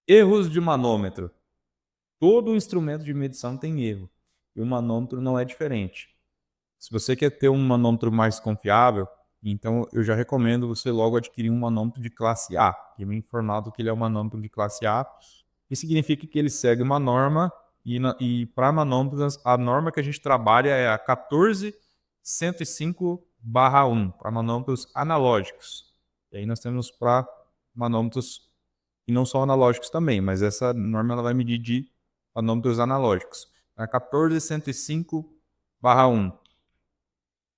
Erros de manômetro. Todo instrumento de medição tem erro, e o manômetro não é diferente. Se você quer ter um manômetro mais confiável, então eu já recomendo você logo adquirir um manômetro de classe A, que me informado que ele é um manômetro de classe A, que significa que ele segue uma norma, e para manômetros a norma que a gente trabalha é a 14105/1, para manômetros analógicos. E aí nós temos para manômetros que não são analógicos também, mas essa norma ela vai medir de manômetros analógicos. É a 14105/1.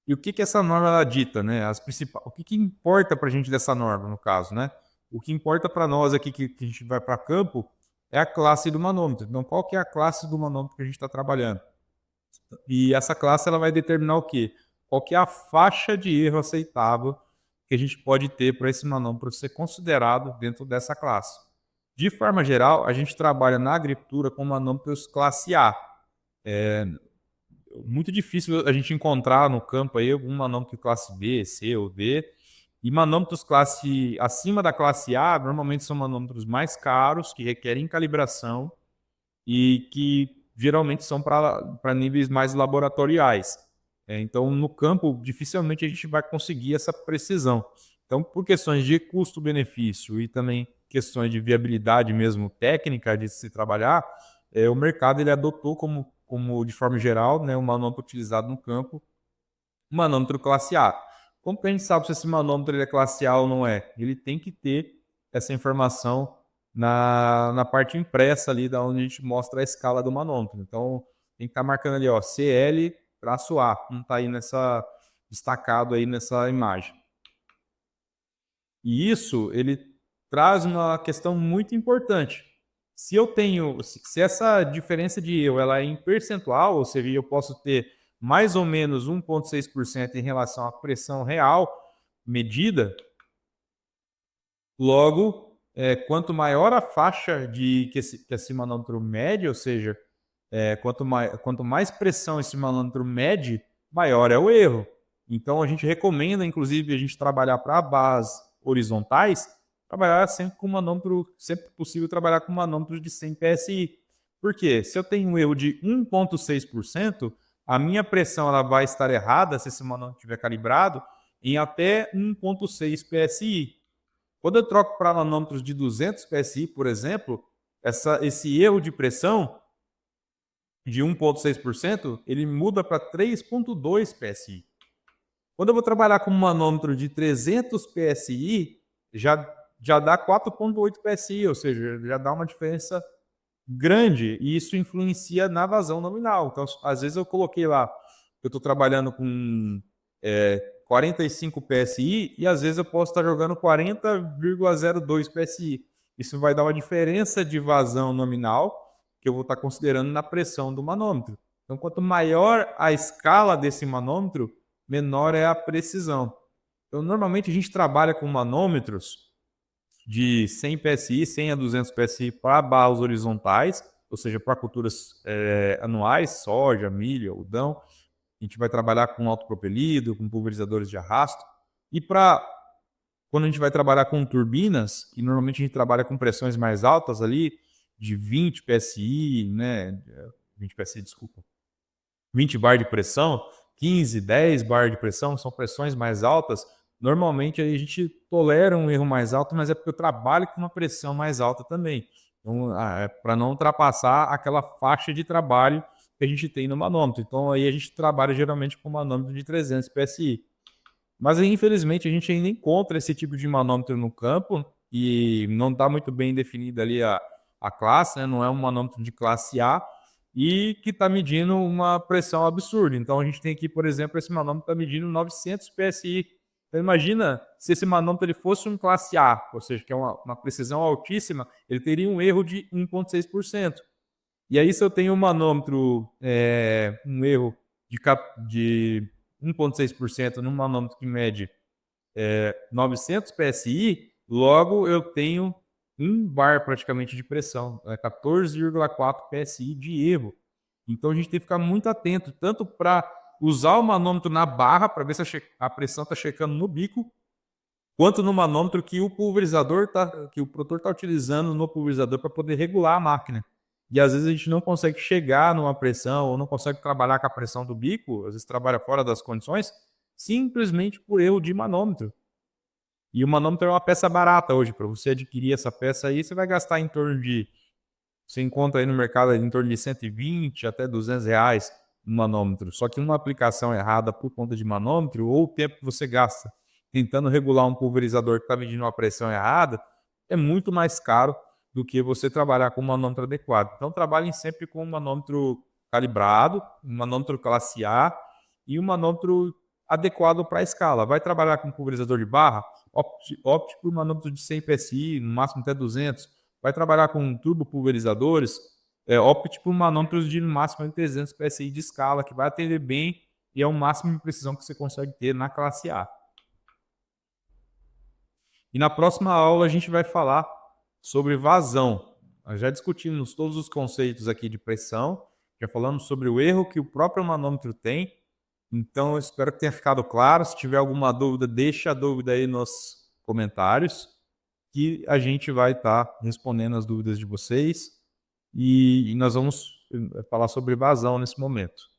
E o que essa norma ela dita, né? O que importa para a gente dessa norma, no caso, né? O que importa para nós aqui que a gente vai para campo é a classe do manômetro. Então, qual que é a classe do manômetro que a gente está trabalhando? E essa classe ela vai determinar o quê? Qual que é a faixa de erro aceitável que a gente pode ter para esse manômetro ser considerado dentro dessa classe. De forma geral, a gente trabalha na agricultura com manômetros classe A. É muito difícil a gente encontrar no campo aí algum manômetro classe B, C ou D. E manômetros classe acima da classe A normalmente são manômetros mais caros, que requerem calibração e que geralmente são para níveis mais laboratoriais. Então, no campo, dificilmente a gente vai conseguir essa precisão. Então, por questões de custo-benefício e também questões de viabilidade mesmo técnica de se trabalhar, o mercado ele adotou como de forma geral, né, um manômetro utilizado no campo, um manômetro classe A. Como que a gente sabe se esse manômetro ele é classe A ou não é? Ele tem que ter essa informação na parte impressa ali, da onde a gente mostra a escala do manômetro. Então, tem que estar marcando ali, ó, CL-A, não está aí destacado aí nessa imagem. E isso, ele traz uma questão muito importante. Se essa diferença de erro ela é em percentual, ou seja, eu posso ter mais ou menos 1,6% em relação à pressão real medida, logo, quanto maior a faixa que esse manômetro mede, ou seja, quanto mais pressão esse manômetro mede, maior é o erro. Então a gente recomenda, inclusive, a gente trabalhar para barras horizontais, trabalhar sempre com manômetro, sempre possível trabalhar com manômetro de 100 PSI. Por quê? Se eu tenho um erro de 1,6%, a minha pressão ela vai estar errada, se esse manômetro estiver calibrado, em até 1,6 PSI. Quando eu troco para manômetros de 200 PSI, por exemplo, esse erro de pressão de 1,6%, ele muda para 3,2 PSI. Quando eu vou trabalhar com um manômetro de 300 PSI, já dá 4,8 PSI, ou seja, já dá uma diferença grande, e isso influencia na vazão nominal. Então, às vezes eu coloquei lá, eu estou trabalhando com 45 PSI, e às vezes eu posso estar jogando 40,02 PSI. Isso vai dar uma diferença de vazão nominal que eu vou estar considerando na pressão do manômetro. Então, quanto maior a escala desse manômetro, menor é a precisão. Então, normalmente a gente trabalha com manômetros de 100 PSI, 100 a 200 PSI para barros horizontais, ou seja, para culturas anuais, soja, milho, algodão. A gente vai trabalhar com autopropelido, com pulverizadores de arrasto. E quando a gente vai trabalhar com turbinas, que normalmente a gente trabalha com pressões mais altas ali, de 20 PSI, né? 20 PSI, desculpa. 20 bar de pressão, 15, 10 bar de pressão, são pressões mais altas. Normalmente a gente tolera um erro mais alto, mas é porque eu trabalho com uma pressão mais alta também. Então, para não ultrapassar aquela faixa de trabalho que a gente tem no manômetro. Então, aí a gente trabalha geralmente com manômetro de 300 PSI. Mas, infelizmente, a gente ainda encontra esse tipo de manômetro no campo e não está muito bem definida ali a classe, né? Não é um manômetro de classe A e que está medindo uma pressão absurda. Então, a gente tem aqui, por exemplo, esse manômetro está medindo 900 PSI. Então, imagina se esse manômetro ele fosse um classe A, ou seja, que é uma precisão altíssima, ele teria um erro de 1,6%. E aí, se eu tenho um manômetro, um erro de 1,6% num manômetro que mede 900 PSI, logo eu tenho 1 bar praticamente de pressão, 14,4 PSI de erro. Então a gente tem que ficar muito atento, tanto para usar o manômetro na barra, para ver se a pressão está checando no bico, quanto no manômetro que o que o produtor está utilizando no pulverizador para poder regular a máquina. E às vezes a gente não consegue chegar numa pressão ou não consegue trabalhar com a pressão do bico, às vezes trabalha fora das condições, simplesmente por erro de manômetro. E o manômetro é uma peça barata hoje. Para você adquirir essa peça aí, você vai gastar em torno de... Você encontra aí no mercado em torno de 120 até R$ 200 no manômetro. Só que uma aplicação errada por conta de manômetro, ou o tempo que você gasta tentando regular um pulverizador que está medindo uma pressão errada, é muito mais caro do que você trabalhar com um manômetro adequado. Então trabalhem sempre com um manômetro calibrado, um manômetro classe A e um manômetro adequado para a escala. Vai trabalhar com um pulverizador de barra? Opte por um manômetro de 100 PSI, no máximo até 200. Vai trabalhar com turbo pulverizadores? Opte por manômetros de no máximo de 300 PSI de escala, que vai atender bem e é o máximo de precisão que você consegue ter na classe A. E na próxima aula a gente vai falar sobre vazão. Nós já discutimos todos os conceitos aqui de pressão, já falamos sobre o erro que o próprio manômetro tem. Então eu espero que tenha ficado claro. Se tiver alguma dúvida, deixa a dúvida aí nos comentários, que a gente vai estar respondendo as dúvidas de vocês. E nós vamos falar sobre vazão nesse momento.